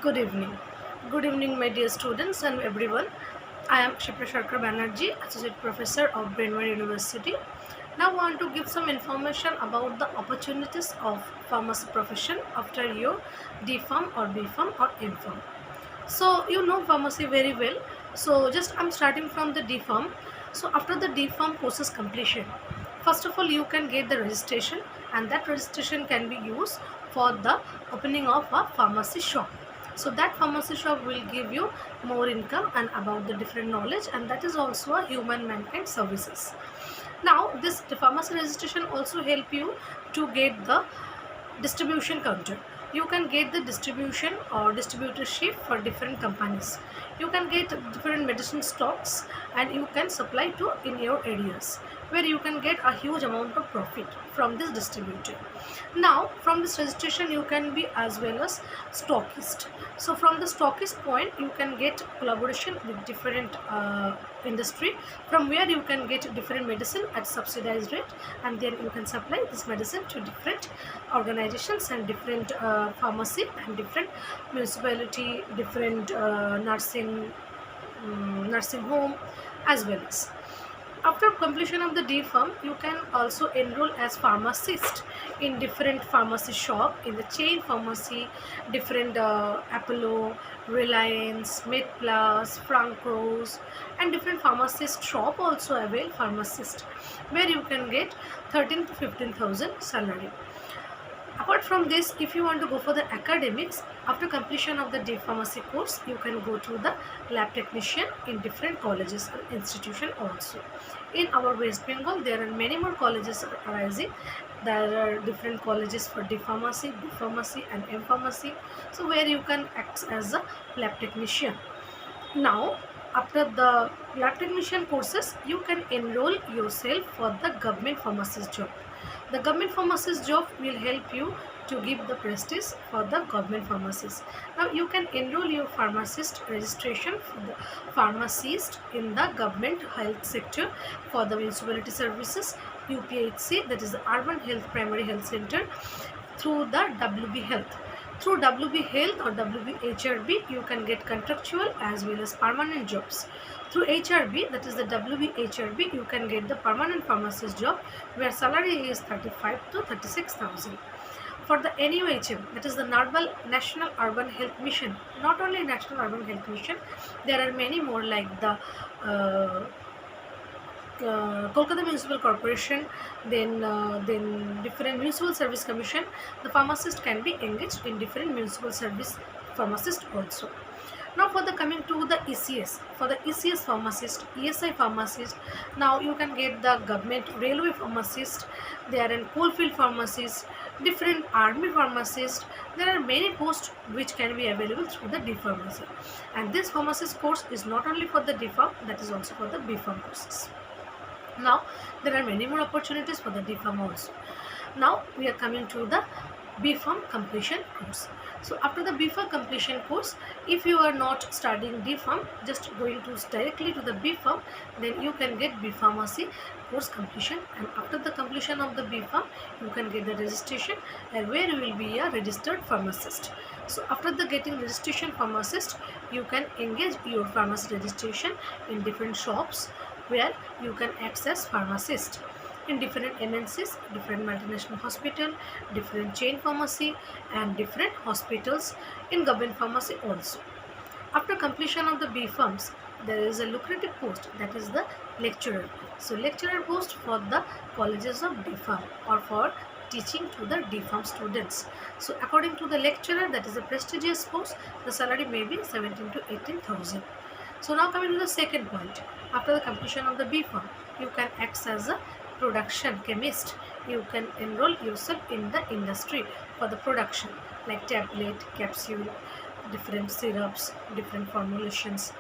Good evening. Good evening, my dear students and everyone. I am Shipra Sharkar Banerjee, Associate Professor of Brainware University. Now, I want to give some information about the opportunities of pharmacy profession after your D.Pharm or B.Pharm or M.Pharm. So, you know pharmacy very well. So, just I'm starting from the D.Pharm. So, after the D.Pharm courses completion, first of all, you can get the registration, and that registration can be used for the opening of a pharmacy shop. So that pharmacy shop will give you more income and about the different knowledge, and that is also a human mankind services. Now this pharmacy registration also help you to get the distribution counter. You can get the distribution or distributorship for different companies. You can get different medicine stocks and you can supply to in your areas, where you can get a huge amount of profit from this distributor. Now from this registration you can be as well as stockist. So from the stockist point you can get collaboration with different industry, from where you can get different medicine at subsidized rate, and then you can supply this medicine to different organizations and different pharmacy and different municipality, different nursing home as well as. After completion of the D.Pharm, you can also enroll as pharmacist in different pharmacy shop, in the chain pharmacy, different Apollo, Reliance, MedPlus, Francos, and different pharmacist shop also avail pharmacist, where you can get 13 to 15,000 salary. Apart from this, if you want to go for the academics, after completion of the D Pharmacy course, you can go to the lab technician in different colleges and institution also. In our West Bengal, there are many more colleges arising. There are different colleges for D Pharmacy, B Pharmacy and M Pharmacy. So where you can act as a lab technician. Now, after the lab technician courses, you can enroll yourself for the government pharmacist job. The government pharmacist job will help you to give the prestige for the government pharmacist. Now you can enroll your pharmacist registration for the pharmacist in the government health sector for the municipality services, UPHC, that is the Urban Health Primary Health Center, through the WB Health. Through WB Health or WBHRB, you can get contractual as well as permanent jobs. Through HRB, that is the WBHRB, you can get the permanent pharmacist job, where salary is 35 to 36,000. For the NUHM, that is the National Urban Health Mission, not only National Urban Health Mission, there are many more like the Kolkata Municipal Corporation, then different Municipal Service Commission. The pharmacist can be engaged in different municipal service pharmacist also. Now for the coming to the ECS, for the ECS pharmacist, ESI pharmacist, now you can get the government railway pharmacist, there are coalfield pharmacist, different army pharmacist. There are many posts which can be available through the D-Pharmacy, and this pharmacist course is not only for the D-Pharm, that is also for the B.Pharm courses. Now there are many more opportunities for the D.Pharm also. Now we are coming to the B.Pharm completion course. So after the B.Pharm completion course, if you are not studying D.Pharm, just going to directly to the B.Pharm, then you can get B.Pharmacy course completion, and after the completion of the B.Pharm, you can get the registration, and where you will be a registered pharmacist. So after the getting registration pharmacist, you can engage your pharmacy registration in different shops, where you can access pharmacist in different MNCs, different multinational hospital, different chain pharmacy, and different hospitals in government pharmacy also. After completion of the B.Pharms, there is a lucrative post, that is the lecturer. So lecturer post for the colleges of D.Pharm or for teaching to the D.Pharm students. So according to the lecturer, that is a prestigious post, the salary may be 17 to 18,000. So now coming to the second point, after the completion of the B.Pharm, you can act as a production chemist. You can enroll yourself in the industry for the production like tablet, capsule, different syrups, different formulations,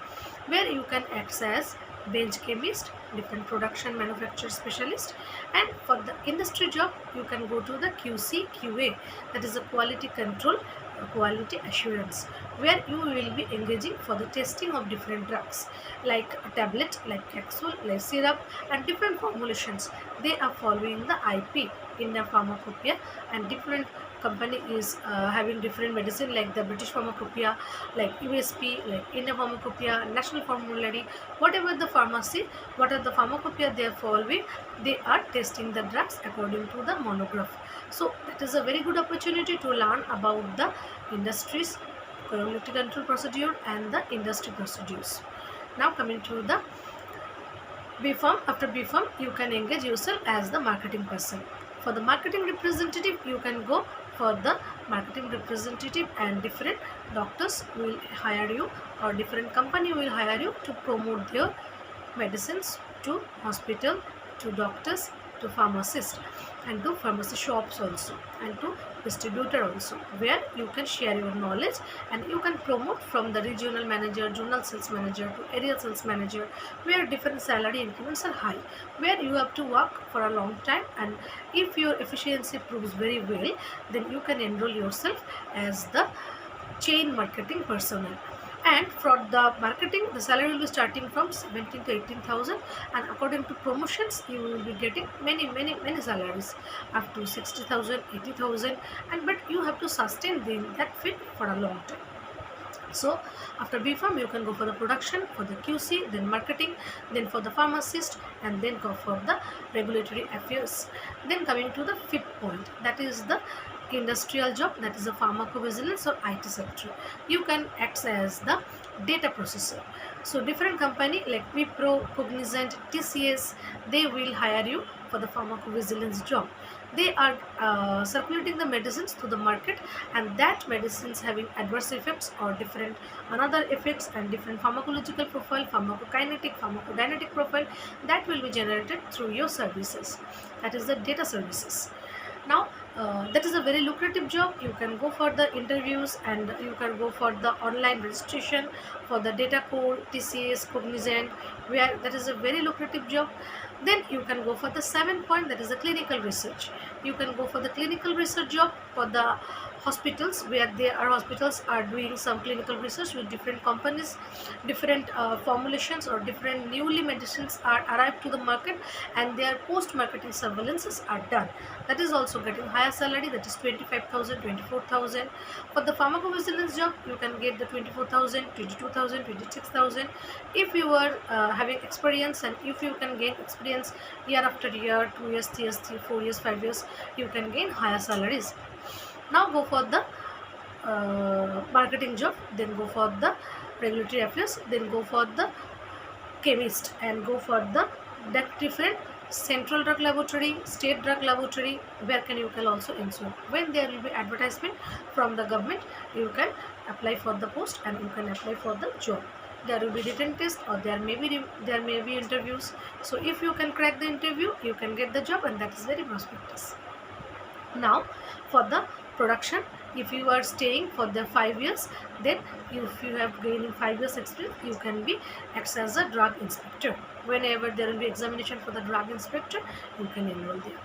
where you can act as bench chemist, different production manufacture specialist, and for the industry job you can go to the QC QA, that is a quality control, quality assurance, where you will be engaging for the testing of different drugs like a tablet, like capsule, like syrup, and different formulations. They are following the IP in the pharmacopoeia, and different company is having different medicine like the British Pharmacopoeia, like USP, like India Pharmacopoeia, National Formulary, whatever the pharmacy, what are the pharmacopoeia they are following, they are testing the drugs according to the monograph. So that is a very good opportunity to learn about the industries, quality control procedure and the industry procedures. Now coming to the B.Pharm. After B.Pharm, you can engage yourself as the marketing person. For the marketing representative, you can go for the marketing representative, and different doctors will hire you or different company will hire you to promote their medicines to hospital, to doctors, to pharmacists, and to pharmacy shops also, and to distributor also, where you can share your knowledge and you can promote from the regional manager, zonal sales manager to area sales manager, where different salary increments are high, where you have to work for a long time, and if your efficiency proves very well, then you can enroll yourself as the chain marketing personnel. And for the marketing, the salary will be starting from 17 to 18,000, and according to promotions you will be getting many salaries up to 60,000, 80,000, and but you have to sustain that fit for a long time. So after B.Pharm, you can go for the production, for the QC, then marketing, then for the pharmacist, and then go for the regulatory affairs. Then coming to the fifth point, that is the industrial job, that is the pharmacovigilance or IT sector. You can act as the data processor. So different company like Wipro, Cognizant, TCS, they will hire you for the pharmacovigilance job. They are circulating the medicines to the market, and that medicines having adverse effects or different another effects and different pharmacological profile, pharmacokinetic, pharmacodynamic profile, that will be generated through your services. That is the data services. Now that is a very lucrative job. You can go for the interviews and you can go for the online registration for the data core, TCS, Cognizant, where that is a very lucrative job. Then you can go for the 7th point, that is the clinical research. You can go for the clinical research job for the hospitals, where hospitals are doing some clinical research with different companies, different formulations or different newly medicines are arrived to the market, and their post marketing surveillances are done. That is also getting higher salary, that is 25,000, 24,000. For the pharmacovigilance job, you can get the 24,000, 22,000, 26,000 if you are having experience, and if you can gain experience year after year, 2 years, 3 years, 4 years, 5 years, you can gain higher salaries. Now go for the marketing job, then go for the regulatory affairs, then go for the chemist, and go for the different central drug laboratory, state drug laboratory, where you can also ensure when there will be advertisement from the government, you can apply for the post and you can apply for the job. There will be written test or there may be interviews. So if you can crack the interview, you can get the job, and that is very prosperous. Now for the production, if you are staying for the 5 years, then if you have gained 5 years experience, you can be acts as a drug inspector. Whenever there will be examination for the drug inspector, you can enroll there.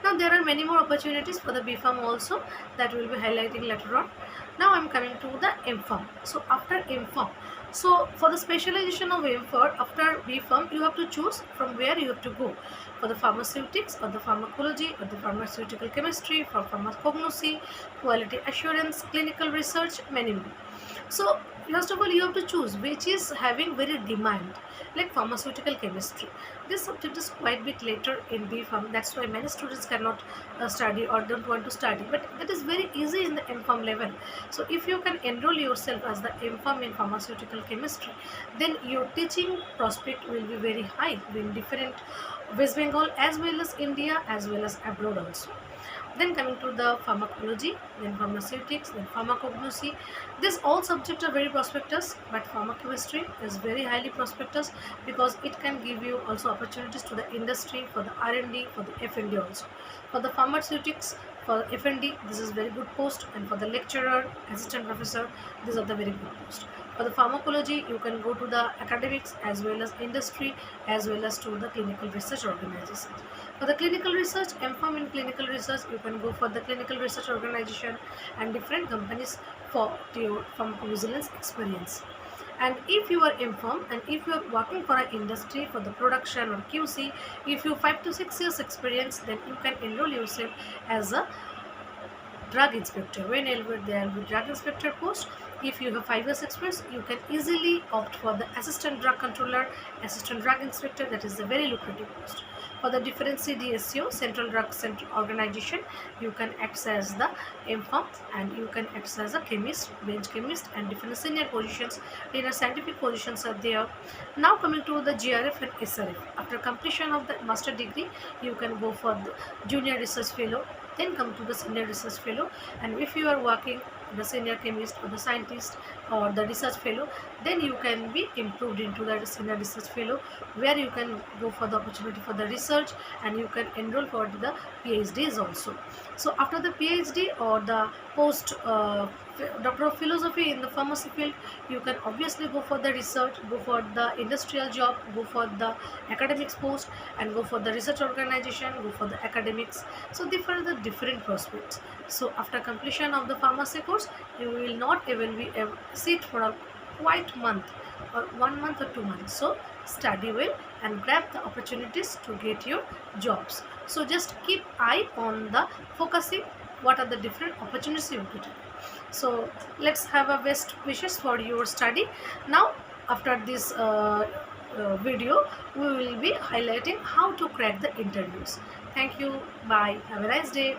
Now there are many more opportunities for the B.Pharm also that we will be highlighting later on. Now I am coming to the M.Pharm. So after M.Pharm, so for the specialization of M.Pharm, after B.Pharm, you have to choose from where you have to go. For the pharmaceutics or the pharmacology or the pharmaceutical chemistry, for pharmacognosy, quality assurance, clinical research, many more. So first of all, you have to choose which is having very demand, like pharmaceutical chemistry. This subject is quite bit later in B.Pharm. That's why many students cannot study or don't want to study. But that is very easy in the M.Pharm level. So if you can enroll yourself as the M.Pharm in pharmaceutical chemistry, then your teaching prospect will be very high in different West Bengal as well as India as well as abroad also. Then coming to the pharmacology, then pharmaceutics, then pharmacognosy. These all subjects are very prospectus, but pharmacochemistry is very highly prospectus because it can give you also opportunities to the industry for the R&D, for the F&D also. For the pharmaceutics, for F&D, this is very good post, and for the lecturer, assistant professor, these are the very good post. For the pharmacology, you can go to the academics as well as industry as well as to the clinical research organizations. For the clinical research, M.Pharm in clinical research, you can go for the clinical research organization and different companies for your pharmacovigilance experience. And if you are M.Pharm and if you are working for an industry for the production or QC, if you 5 to 6 years experience, then you can enroll yourself as a drug inspector. Whenever there will be drug inspector post, if you have 5 years experience, you can easily opt for the assistant drug controller, assistant drug inspector. That is a very lucrative post. For the different CDSO, Central Drug Center Organization, you can access the M.Pharm, and you can access a chemist, bench chemist, and different senior positions, in scientific positions are there. Now coming to the GRF and SRF. After completion of the master degree, you can go for the junior research fellow, then come to the senior research fellow. And if you are working the senior chemist or the scientist or the research fellow, then you can be improved into the senior research fellow, where you can go for the opportunity for the research, and you can enroll for the PhDs also. So after the PhD or the post Doctor of Philosophy in the pharmacy field, you can obviously go for the research, go for the industrial job, go for the academics post, and go for the research organization, go for the academics. So these are the different prospects. So after completion of the pharmacy course, you will not even be sit for a quite month or 1 month or 2 months. So study well and grab the opportunities to get your jobs. So just keep eye on the focusing what are the different opportunities you get. So let's have a best wishes for your study. Now after this video, we will be highlighting how to crack the interviews. Thank you. Bye. Have a nice day.